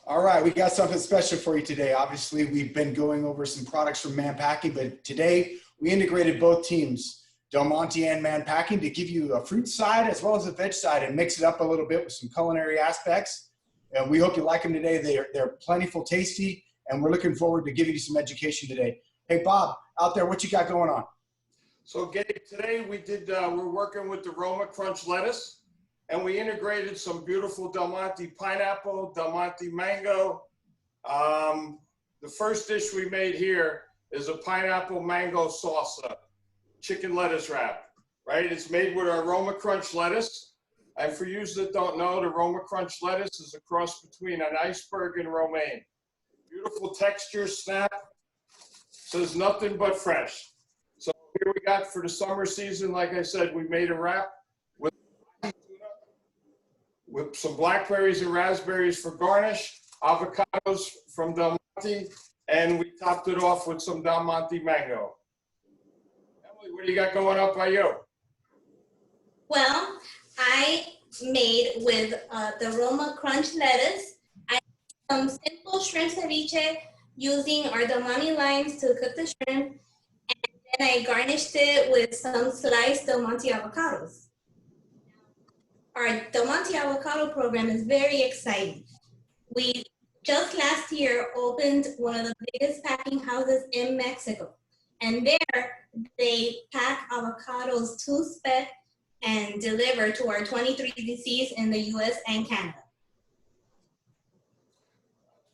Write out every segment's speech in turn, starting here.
All right, we got something special for you today. Obviously, we've been going over some products from Mann Packing, but today we integrated both teams, DelMonte and Mann Packing, to give you a fruit side as well as a veg side and mix it up a little bit with some culinary aspects. And we hope you like them today. They're plentiful, tasty, and we're looking forward to giving you some education today. Hey, Bob, out there, what you got going on? So, Gabe, today we're working with the RomaCrunch lettuce. And we integrated some beautiful DelMonte pineapple, DelMonte mango. The first dish we made here is a pineapple mango salsa, chicken lettuce wrap, right? It's made with our RomaCrunch lettuce. And for you that don't know, the RomaCrunch lettuce is a cross between an iceberg and romaine. Beautiful texture, snap, says nothing but fresh. So here we got for the summer season, like I said, we made a wrap with some blackberries and raspberries for garnish, avocados from DelMonte, and we topped it off with some DelMonte mango. Emily, what do you got going up by you? Well, I made with the RomaCrunch lettuce. I did some simple shrimp ceviche using our DelMonte limes to cook the shrimp, and then I garnished it with some sliced DelMonte avocados. Our DelMonte avocado program is very exciting. We just last year opened one of the biggest packing houses in Mexico. And there they pack avocados to spec and deliver to our 23 DCs in the US and Canada.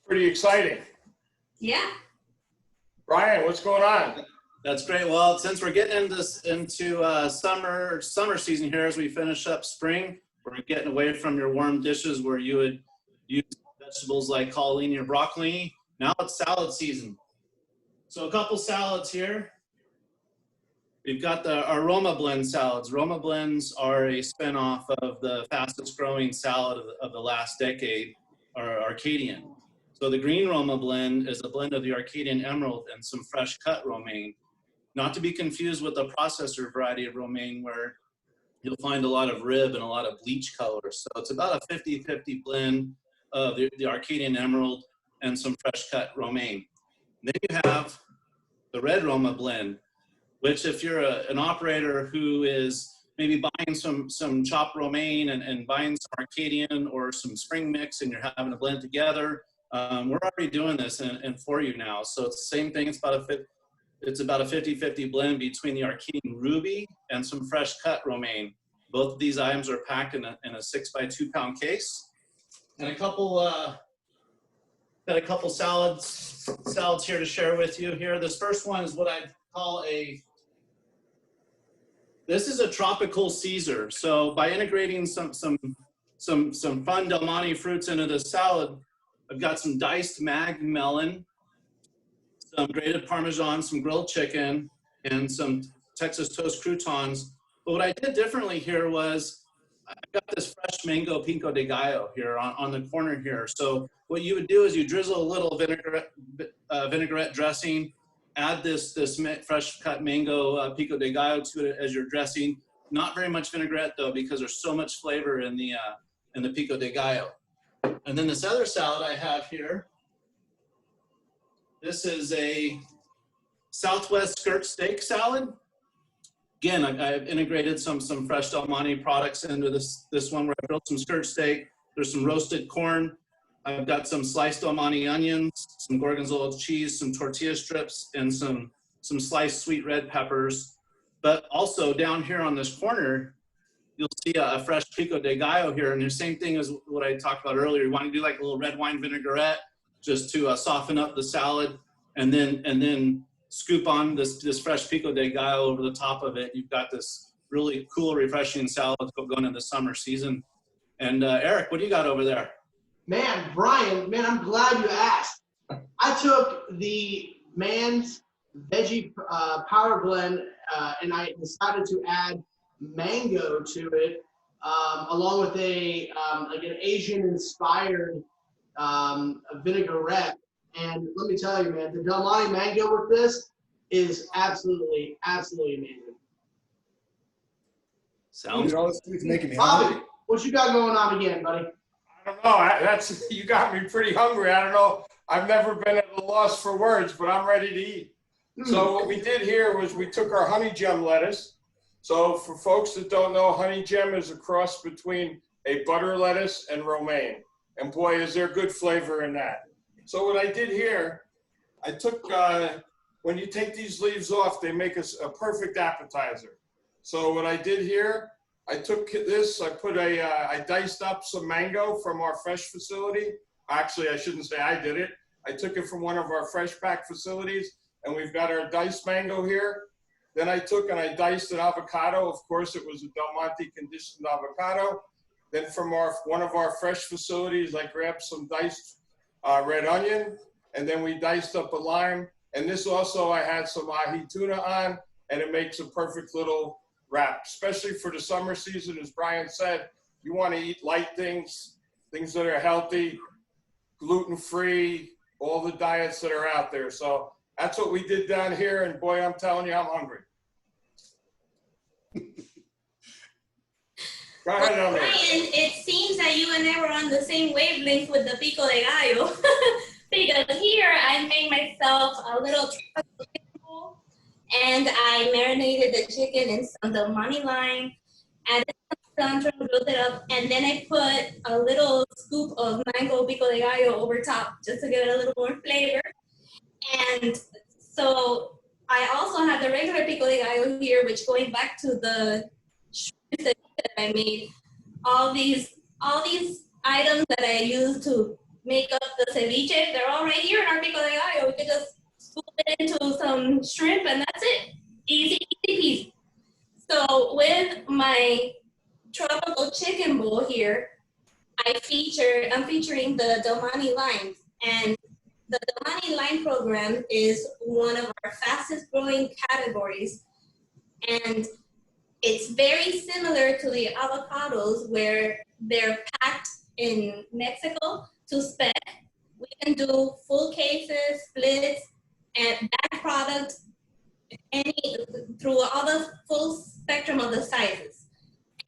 Pretty exciting. Yeah. Brian, what's going on? That's great. Well, since we're getting into summer season here as we finish up spring, we're getting away from your warm dishes where you would use vegetables like collini or broccoli. Now it's salad season. So a couple salads here. We've got our RomaBlend salads. RomaBlends are a spinoff of the fastest growing salad of the last decade, our Arcadian. So the green RomaBlend is a blend of the Arcadian Emerald and some fresh cut romaine. Not to be confused with the processor variety of romaine where you'll find a lot of rib and a lot of bleach color. So it's about a 50-50 blend of the Arcadian Emerald and some fresh cut romaine. And then you have the red RomaBlend, which if you're an operator who is maybe buying some chopped romaine and buying some Arcadian or some spring mix and you're having to blend together, we're already doing this and for you now. So it's the same thing. It's about a 50-50 blend between the Arcadian Ruby and some fresh cut romaine. Both of these items are packed in a 6x2 pound case. And a couple salads here to share with you here. This first one is what I call this is a tropical Caesar. So by integrating some fun DelMonte fruits into the salad, I've got some diced mag melon, some grated Parmesan, some grilled chicken, and some Texas toast croutons. But what I did differently here was I got this fresh mango pico de gallo here on the corner here. So what you would do is you drizzle a little vinaigrette dressing, add this fresh cut mango pico de gallo to it as your dressing. Not very much vinaigrette though, because there's so much flavor in the pico de gallo. And then this other salad I have here, this is a Southwest skirt steak salad. Again, I've integrated some fresh DelMonte products into this one where I grilled some skirt steak. There's some roasted corn. I've got some sliced DelMonte onions, some gorgonzola cheese, some tortilla strips, and some sliced sweet red peppers. But also down here on this corner, you'll see a fresh pico de gallo here. And the same thing as what I talked about earlier. You want to do like a little red wine vinaigrette just to soften up the salad, and then scoop on this fresh pico de gallo over the top of it. You've got this really cool, refreshing salad going into the summer season. And Eric, what do you got over there? Man, Brian, man, I'm glad you asked. I took the Mann's Veggie Power Blend and I decided to add mango to it, along with like an Asian-inspired vinaigrette. And let me tell you, man, the DelMonte mango with this is absolutely amazing. Sounds all this food's making me Bobby, hungry. what you got going on again, buddy? I don't know. That's, you got me pretty hungry. I don't know. I've never been at a loss for words, but I'm ready to eat. So what we did here was we took our HoneyGem lettuce. So for folks that don't know, HoneyGem is a cross between a butter lettuce and romaine. And boy, is there good flavor in that. So what I did here, I took, when you take these leaves off, they make us a perfect appetizer. So what I did here, I took this, I diced up some mango from our fresh facility. Actually, I shouldn't say I did it. I took it from one of our fresh pack facilities, and we've got our diced mango here. Then I took and I diced an avocado. Of course, it was a DelMonte conditioned avocado. Then from one of our fresh facilities, I grabbed some diced red onion, and then we diced up a lime. And this also, I had some ahi tuna on, and it makes a perfect little wrap, especially for the summer season. As Brian said, you want to eat light things, things that are healthy, gluten-free, all the diets that are out there. So that's what we did down here, and boy, I'm telling you, I'm hungry. Go ahead, Well, Brian, it seems that you and I were on the same wavelength with the pico de gallo. Because here I made myself a little tropical chicken bowl, and I marinated the chicken in some DelMonte lime, added some cilantro, grilled it up, and then I put a little scoop of mango pico de gallo over top just to give it a little more flavor. And so I also have the regular pico de gallo here, which, going back to the shrimp that I made, all these items that I use to make up the ceviche, they're all right here in our pico de gallo. We could just scoop it into some shrimp and that's it. Easy, easy peasy. So with my tropical chicken bowl here, I'm featuring the DelMonte limes. And the DelMonte lime program is one of our fastest growing categories. And it's very similar to the avocados, where they're packed in Mexico to spec. We can do full cases, splits, and that product through all the full spectrum of the sizes.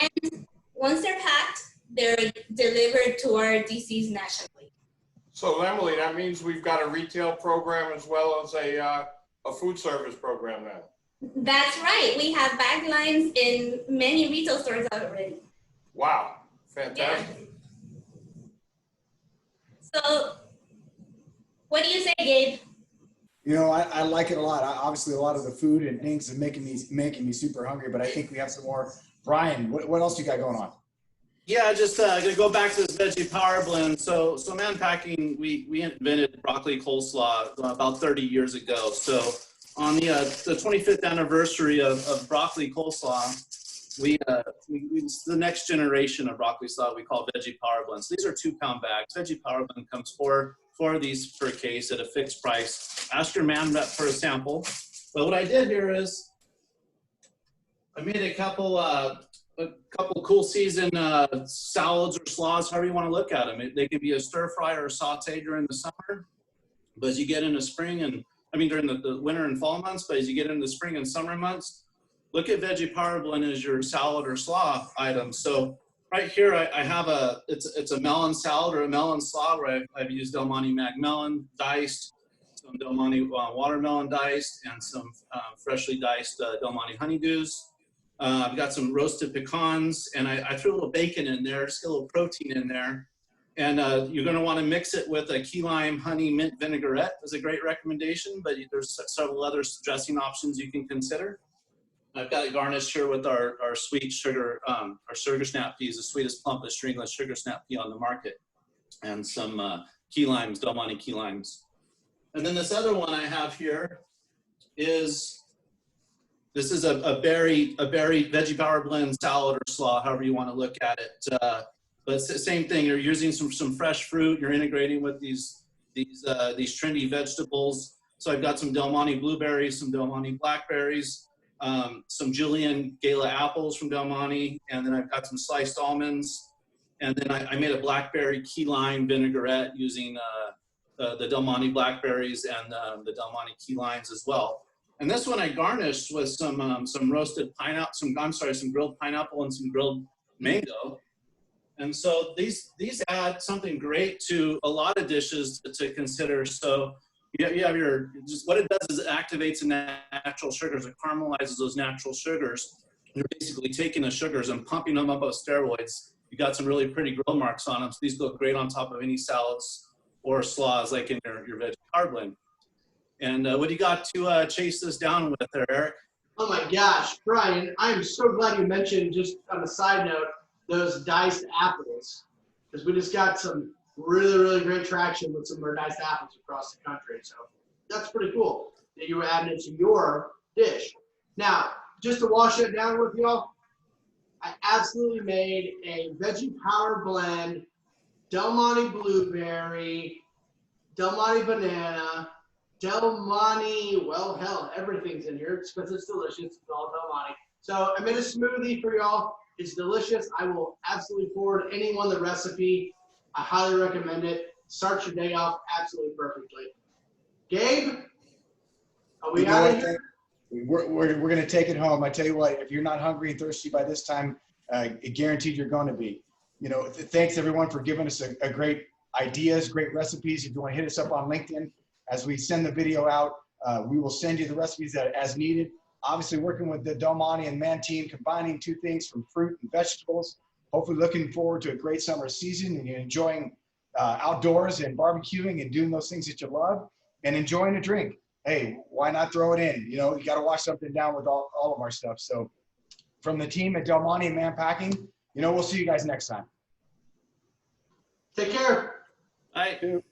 And once they're packed, they're delivered to our DCs nationally. So Emily, that means we've got a retail program as well as a food service program now. That's right. We have bag lines in many retail stores already. Wow, fantastic. Yeah. So, what do you say, Gabe? You know, I like it a lot. Obviously, a lot of the food and things are making me super hungry, but I think we have some more. Brian, what else you got going on? Yeah, just gonna go back to this veggie power blend. So Mann Packing, we invented broccoli coleslaw about 30 years ago. So on the 25th anniversary of broccoli coleslaw, we the next generation of broccoli slaw we call veggie power blends. These are 2-pound bags. Veggie power blend comes four of these per case at a fixed price. Ask your Mann rep for a sample. But what I did here is I made a couple cool season salads or slaws, however you want to look at them. They can be a stir fry or a saute during the summer, but as you get into spring and during the winter and fall months, but as you get into the spring and summer months, look at veggie power blend as your salad or slaw item. So right here, I have it's a melon salad or a melon slaw where I've used DelMonte Mag melon diced, some DelMonte watermelon diced, and some freshly diced DelMonte honeydews. I've got some roasted pecans, and I threw a little bacon in there, just get a little protein in there. And you're going to want to mix it with a key lime honey mint vinaigrette is a great recommendation, but there's several other dressing options you can consider. I've got it garnished here with our sweet sugar, our sugar snap peas, the sweetest, plumpest stringless sugar snap pea on the market, and some key limes, DelMonte key limes. And then this other one I have here is, this is a berry veggie power blend salad or slaw, however you want to look at it. But it's the same thing. You're using some fresh fruit. You're integrating with these trendy vegetables. So I've got some DelMonte blueberries, some DelMonte blackberries, some Julian Gala apples from DelMonte, and then I've got some sliced almonds. And then I made a blackberry key lime vinaigrette using the DelMonte blackberries and the DelMonte key limes as well. And this one I garnished with some roasted pineapple, some grilled pineapple and some grilled mango. And so these add something great to a lot of dishes to consider. So you have your, just what it does is it activates the natural sugars. It caramelizes those natural sugars. You're basically taking the sugars and pumping them up with steroids. You got some really pretty grill marks on them. So these look great on top of any salads or slaws, like in your veggie power blend. And what do you got to chase this down with there, Eric? Oh my gosh, Brian, I am so glad you mentioned, just on a side note, those diced apples, because we just got some really, really great traction with some of our diced apples across the country. So that's pretty cool that you were adding it to your dish. Now, just to wash it down with y'all, I absolutely made a veggie power blend, DelMonte blueberry, DelMonte banana, DelMonte, well, hell, everything's in here because it's delicious. It's all DelMonte. So I made a smoothie for y'all. It's delicious. I will absolutely forward anyone the recipe. I highly recommend it. Start your day off absolutely perfectly. Gabe, are we out of here? We're going to take it home. I tell you what, if you're not hungry and thirsty by this time, guaranteed you're going to be. You know, thanks everyone for giving us a great ideas, great recipes. If you want to hit us up on LinkedIn, as we send the video out, we will send you the recipes as needed. Obviously working with the DelMonte and Mann team, combining two things from fruit and vegetables. Hopefully looking forward to a great summer season and you're enjoying outdoors and barbecuing and doing those things that you love and enjoying a drink. Hey, why not throw it in? You know, you got to wash something down with all of our stuff. So from the team at DelMonte and Mann Packing, you know, we'll see you guys next time. Take care. Bye.